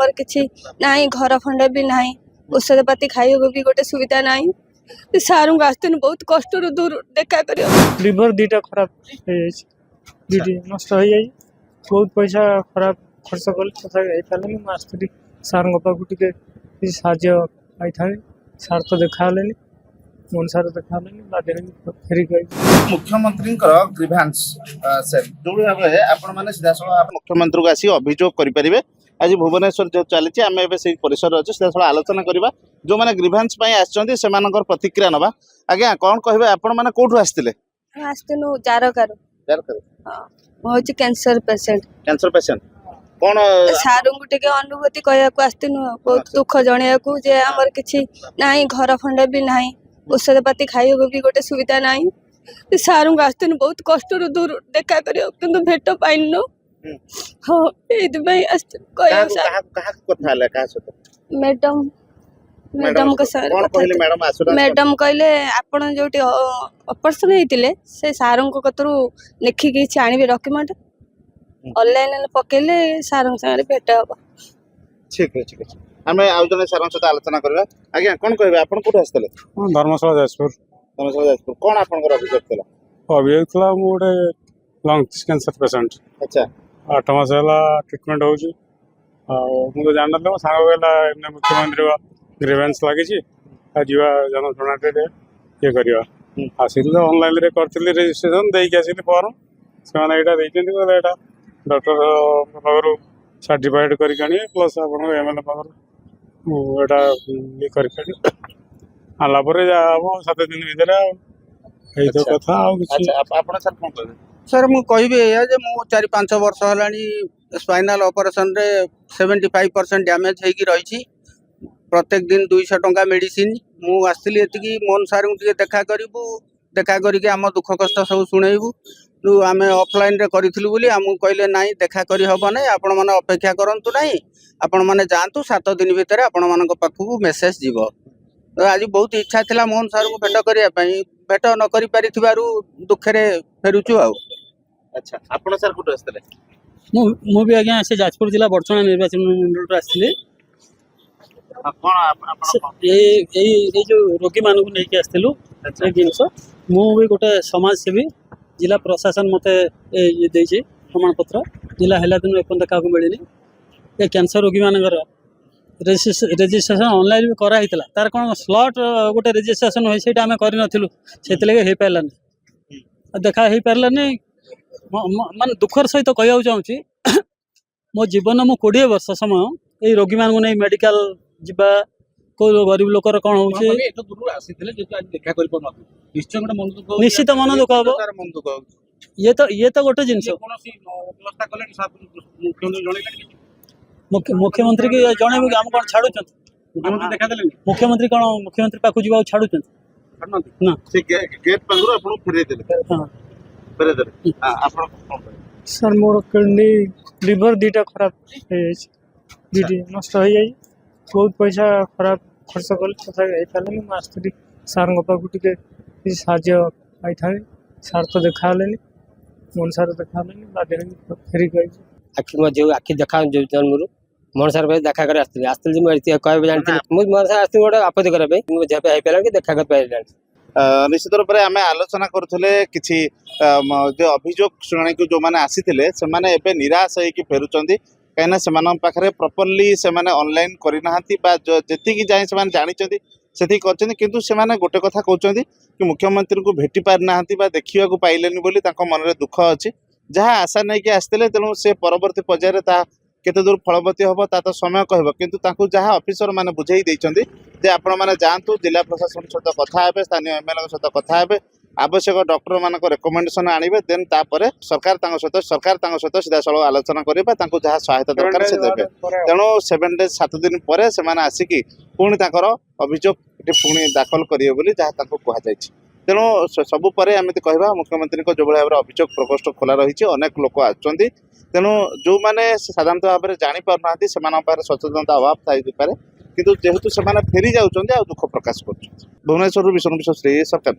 आमर किछि नाही घर फंड भी नाही औषध पाती खाइबो भी गोटे सुविधा नाही सारू आस्ते बहुत कष्ट दूर देखा करियो लिवर दीटा खराब हो जाए नष्ट हो जाए बहुत पैसा खराब खर्च कले तथा पारे आसती सार पाक टे साय था सार तो देखा मन सार देखा बाध्य फेरिक मुख्यमंत्री ग्रीभांस सेल जो भाव आपण मैंने सीधासल मुख्यमंत्री को आसी अभियोग करेंगे आज भुवनेश्वर जो चली आम ए परिसर अच्छे सीधासल आलोचना करवा जो मैंने ग्रीभांस आसर प्रतिक्रिया नवा आज्ञा कौन कहे आपण मैंने कौटू आसते आस्तेनु जारकार हूँ कैंसर पेसेंट कौन सारू टे अनुभूति कहवाक आस्तेनु बहुत दुख जनवाक जे आमर किछि नाही घर फंड भी नाही औषध पाती खाइबो भी गोटे सुविधा नाही सारू आस्तेनु बहुत कष्ट दूर देखा करियो किंतु भेट पाइनु हाँ एइदबाई आस्ते मैडम मैडम को सर मैडम कहले आपण जोटी ऑपरेशन हेतिले से सारू को कतरु लिखिकी छाणीबे डॉक्यूमेंट ऑनलाइन पकेले सारू संगे भेट हबो ठीक है आमे आउ जने सारू सहित आलोचना करबा आज्ञा कोन कहबे आपण कोठ आस्तले धर्मशाला जाजपुर कोन आपनकर अभियोग थला मु गोटे लंग कैंसर पेसेंट अच्छा 8 मास है ट्रिटमेंट हो मुझे जान ना सांग कहला मुख्यमंत्री ग्रीवेंस लगी जा जनशुणाटे ये करवा आसिल ऑनलाइन रे करथिली रजिस्ट्रेशन देके आसिल फॉर्म से यहाँ डॉक्टर पाखु सर्टिफाइड करी प्लस आप एमएलए पाखु ये करला 7 दिन भर कथा सर मु कहबे या जे मु 4-5 वर्ष हलानी स्पाइनल ऑपरेशन रे 75% डैमेज हेकी रही प्रत्येक दिन 200 टंका मेडिसिन मु आसली एतिकी मन सार टे देखा करू देखा करके आम दुख कष्ट सब शुणेबू आम ऑफलाइन रे करिथिलु बोली आमु कहले नाही देखा करी हबो नाही आपण माने अपेक्षा करंतु नाही आपण माने जानतु 7 दिन भितर आपण मानक पाखु मेसेज जीवो तो आज बहुत इच्छा थिला मोहन सार को भेट करिया पई भेट न करि पारिथिबारु दुखरे फेरुचु आउ अच्छा आपण सर कोठ आस्तले मु भी आज्ञा से जाजपुर जिला बरछणा निर्वाचन मंडल आसली ये जो रोगी मानक नहीं आसलु जिनस मु भी गोटे समाज सेवी जिला प्रशासन मत ये प्रमाण पत्र जिला है दिन एपर्त क्या मिलनी ये कैंसर रोगी मानकर रेजिस्ट्रेशन ऑनलाइन भी कराई तार कौन स्लॉट गोटे रेजिस्ट्रेशन हुए से आम करूँ से पारानी देखा हो पारानी मान दुखर सहित कहूँ चाहूँगी मो जीवन मु 20 वर्ष समय ये रोगी मान नहीं मेडिकल जीवा को गरीब लोकर कौन हो निश्चित मन दुख हम ये तो गोटे जिन मुख्यमंत्री की जन आम कौन छाड़ू मुख्यमंत्री कौन मुख्यमंत्री पाक जा छाड़ू सर मोर किडनी लिवर दीटा खराब हो नष्ट हो जाए बहुत पैसा खराब खर्च कले तथा पारे आसती सार पाक टे साय था सार तो देखा मन सार देखा बाध्य फेरिक आखि देखा जन्म मन सार देखा कर आसती कह जानती मन सार आसती गोटे आपत्ति करने देखा कर पारे निश्चित रूप से आम आलोचना करुले कि जो अभियोग शुणी को जो मैंने आसी से निराश होकर फेरुंट कहीं से पाखे प्रॉपर्ली से ऑनलाइन करना जी जाए से जानते से किंतु से गोटे कथा कहते कि मुख्यमंत्री को भेटी पारि ना देखा पाइले बोली मन में दुख अच्छी जहाँ आशा नहीं कि आसते तेणु से परवर्ती पर्यायर केते दूर फलवती हम ता तो समय कह किंतु जहाँ ऑफिसर मैंने बुझे जे आपण मैंने जातु जिला प्रशासन सहित कथा हे स्थानीय एमएलए सहित कथा हे आवश्यक डॉक्टर मान रेकमेंडेशन आनिबे देन तापर सरकार सहित सीधा साल आलोचना करिबा जहाँ सहायता दरकार से देबे तेणु 7 डेज 7 दिन पर से माने आसिकी पुणी ताकर अभियोग पुणी दाखल करिवे बोली जहाँ ताको कहा जायछि तेणु सबु परे आम कहवा मुख्यमंत्री जो भाव में अभियोग प्रकोष्ठ खोला रही अनेक लोक आछंती तेणु जो मैंने साधारणतः भाव में जापार से सचेतनता अभाव थाईपे किंतु जेहेतु से फेरी जाऊँ दुख प्रकाश कर भुवनेश्वर विष्णु श्री सरकार।